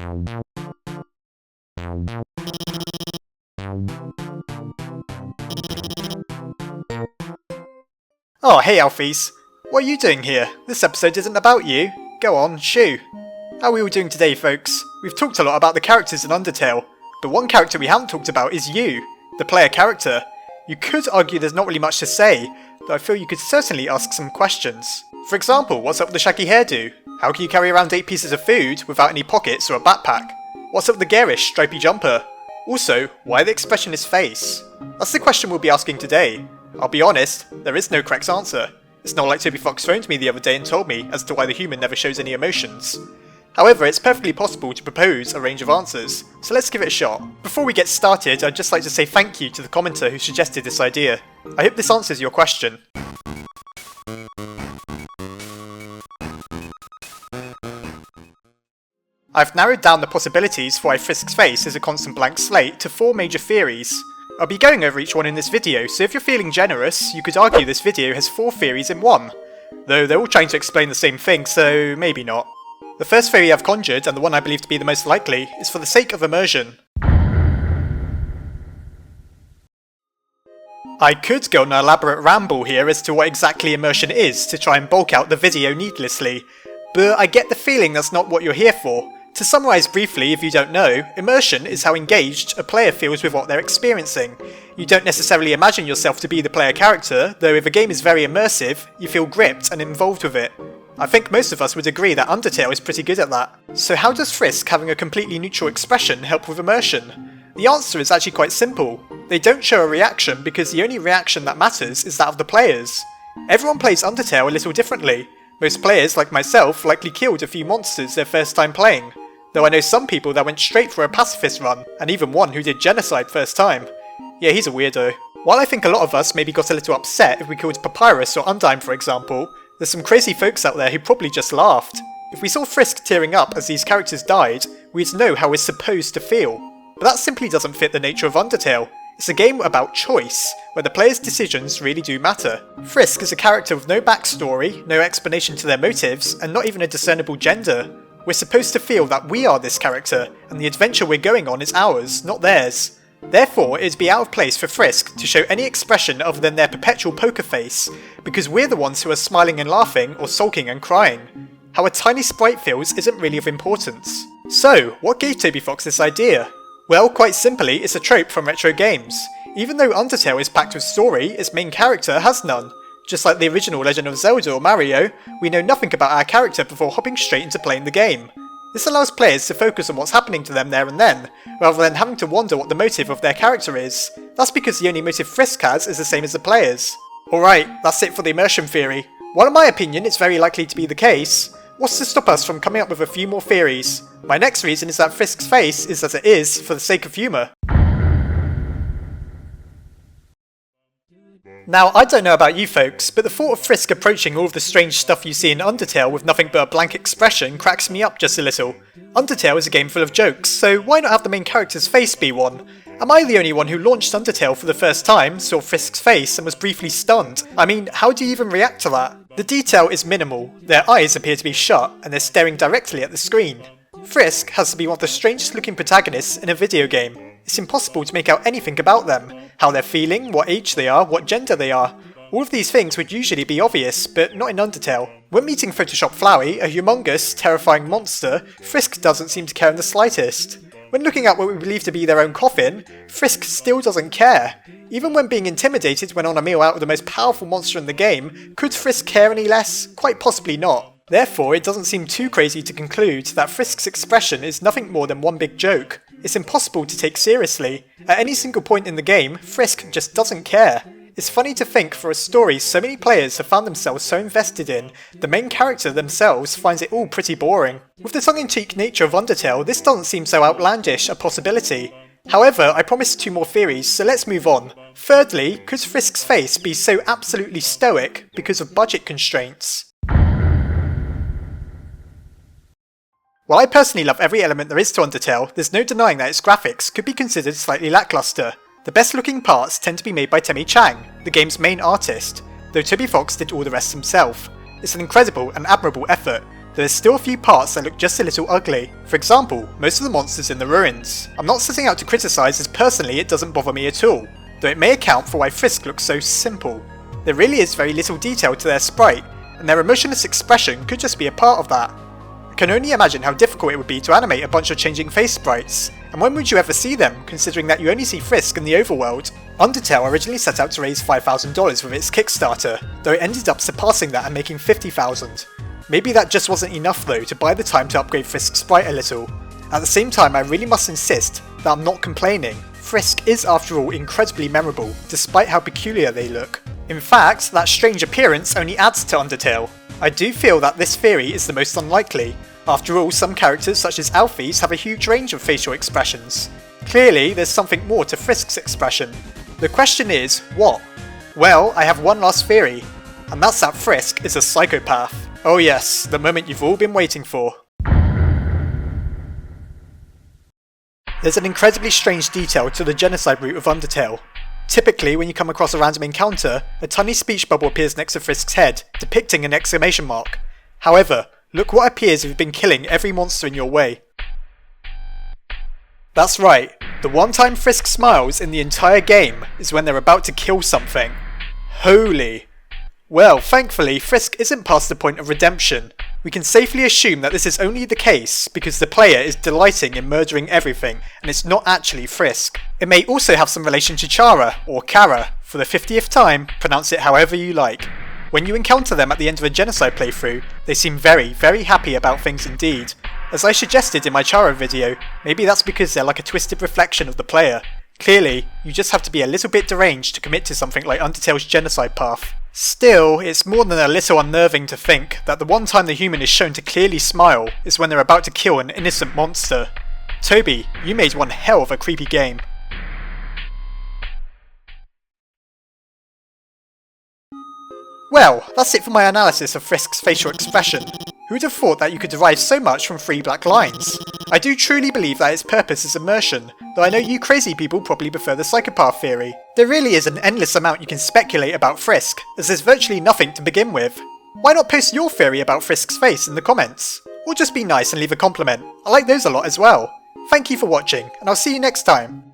Oh, hey Alfies. What are you doing here? This episode isn't about you. Go on, shoo. How are we all doing today, folks? We've talked a lot about the characters in Undertale, but one character we haven't talked about is you, the player character. You could argue there's not really much to say, though I feel you could certainly ask some questions. For example, what's up with the shaggy hairdo? How can you carry around 8 pieces of food without any pockets or a backpack? What's up with the garish, stripy jumper? Also, why the expressionless face? That's the question we'll be asking today. I'll be honest, there is no correct answer. It's not like Toby Fox phoned me the other day and told me as to why the human never shows any emotions. However, it's perfectly possible to propose a range of answers, so let's give it a shot. Before we get started, I'd just like to say thank you to the commenter who suggested this idea. I hope this answers your question. I've narrowed down the possibilities for why Frisk's face is a constant blank slate to 4 major theories. I'll be going over each one in this video, so if you're feeling generous, you could argue this video has 4 theories in one. Though they're all trying to explain the same thing, so maybe not. The first theory I've conjured, and the one I believe to be the most likely, is for the sake of immersion. I could go on an elaborate ramble here as to what exactly immersion is to try and bulk out the video needlessly, but I get the feeling that's not what you're here for. To summarise briefly, if you don't know, immersion is how engaged a player feels with what they're experiencing. You don't necessarily imagine yourself to be the player character, though if a game is very immersive, you feel gripped and involved with it. I think most of us would agree that Undertale is pretty good at that. So how does Frisk having a completely neutral expression help with immersion? The answer is actually quite simple. They don't show a reaction because the only reaction that matters is that of the players. Everyone plays Undertale a little differently. Most players, like myself, likely killed a few monsters their first time playing. Though I know some people that went straight for a pacifist run, and even one who did genocide first time. Yeah, he's a weirdo. While I think a lot of us maybe got a little upset if we killed Papyrus or Undyne for example, there's some crazy folks out there who probably just laughed. If we saw Frisk tearing up as these characters died, we'd know how we're supposed to feel. But that simply doesn't fit the nature of Undertale. It's a game about choice, where the player's decisions really do matter. Frisk is a character with no backstory, no explanation to their motives, and not even a discernible gender. We're supposed to feel that we are this character, and the adventure we're going on is ours, not theirs. Therefore, it'd be out of place for Frisk to show any expression other than their perpetual poker face, because we're the ones who are smiling and laughing, or sulking and crying. How a tiny sprite feels isn't really of importance. So, what gave Toby Fox this idea? Well, quite simply, it's a trope from retro games. Even though Undertale is packed with story, its main character has none. Just like the original Legend of Zelda or Mario, we know nothing about our character before hopping straight into playing the game. This allows players to focus on what's happening to them there and then, rather than having to wonder what the motive of their character is. That's because the only motive Frisk has is the same as the players. Alright, that's it for the immersion theory. While in my opinion it's very likely to be the case, what's to stop us from coming up with a few more theories? My next reason is that Frisk's face is as it is for the sake of humour. Now, I don't know about you folks, but the thought of Frisk approaching all of the strange stuff you see in Undertale with nothing but a blank expression cracks me up just a little. Undertale is a game full of jokes, so why not have the main character's face be one? Am I the only one who launched Undertale for the first time, saw Frisk's face, and was briefly stunned? I mean, how do you even react to that? The detail is minimal. Their eyes appear to be shut, and they're staring directly at the screen. Frisk has to be one of the strangest looking protagonists in a video game. It's impossible to make out anything about them. How they're feeling, what age they are, what gender they are. All of these things would usually be obvious, but not in Undertale. When meeting Photoshop Flowey, a humongous, terrifying monster, Frisk doesn't seem to care in the slightest. When looking at what we believe to be their own coffin, Frisk still doesn't care. Even when being intimidated when on a meal out with the most powerful monster in the game, could Frisk care any less? Quite possibly not. Therefore, it doesn't seem too crazy to conclude that Frisk's expression is nothing more than one big joke. It's impossible to take seriously. At any single point in the game, Frisk just doesn't care. It's funny to think for a story so many players have found themselves so invested in, the main character themselves finds it all pretty boring. With the tongue-in-cheek nature of Undertale, this doesn't seem so outlandish a possibility. However, I promised 2 more theories, so let's move on. Thirdly, could Frisk's face be so absolutely stoic because of budget constraints? While I personally love every element there is to Undertale, there's no denying that its graphics could be considered slightly lackluster. The best looking parts tend to be made by Temmie Chang, the game's main artist, though Toby Fox did all the rest himself. It's an incredible and admirable effort. There are still a few parts that look just a little ugly. For example, most of the monsters in the ruins. I'm not setting out to criticise, as personally it doesn't bother me at all, though it may account for why Frisk looks so simple. There really is very little detail to their sprite, and their emotionless expression could just be a part of that. I can only imagine how difficult it would be to animate a bunch of changing face sprites, and when would you ever see them, considering that you only see Frisk in the overworld? Undertale originally set out to raise $5,000 with its Kickstarter, though it ended up surpassing that and making $50,000. Maybe that just wasn't enough though to buy the time to upgrade Frisk's sprite a little. At the same time, I really must insist that I'm not complaining. Frisk is after all incredibly memorable, despite how peculiar they look. In fact, that strange appearance only adds to Undertale. I do feel that this theory is the most unlikely. After all, some characters such as Alphys have a huge range of facial expressions. Clearly, there's something more to Frisk's expression. The question is, what? Well, I have one last theory, and that's that Frisk is a psychopath. Oh yes, the moment you've all been waiting for. There's an incredibly strange detail to the genocide route of Undertale. Typically, when you come across a random encounter, a tiny speech bubble appears next to Frisk's head, depicting an exclamation mark. However, look what appears if you've been killing every monster in your way. That's right, the one time Frisk smiles in the entire game is when they're about to kill something. Holy. Well, thankfully, Frisk isn't past the point of redemption. We can safely assume that this is only the case because the player is delighting in murdering everything, and it's not actually Frisk. It may also have some relation to Chara, or Kara. For the 50th time, pronounce it however you like. When you encounter them at the end of a genocide playthrough, they seem very, very happy about things indeed. As I suggested in my Chara video, maybe that's because they're like a twisted reflection of the player. Clearly, you just have to be a little bit deranged to commit to something like Undertale's genocide path. Still, it's more than a little unnerving to think that the one time the human is shown to clearly smile is when they're about to kill an innocent monster. Toby, you made one hell of a creepy game. Well, that's it for my analysis of Frisk's facial expression. Who'd have thought that you could derive so much from 3 black lines? I do truly believe that its purpose is immersion, though I know you crazy people probably prefer the Psychopath theory. There really is an endless amount you can speculate about Frisk, as there's virtually nothing to begin with. Why not post your theory about Frisk's face in the comments? Or just be nice and leave a compliment, I like those a lot as well. Thank you for watching, and I'll see you next time.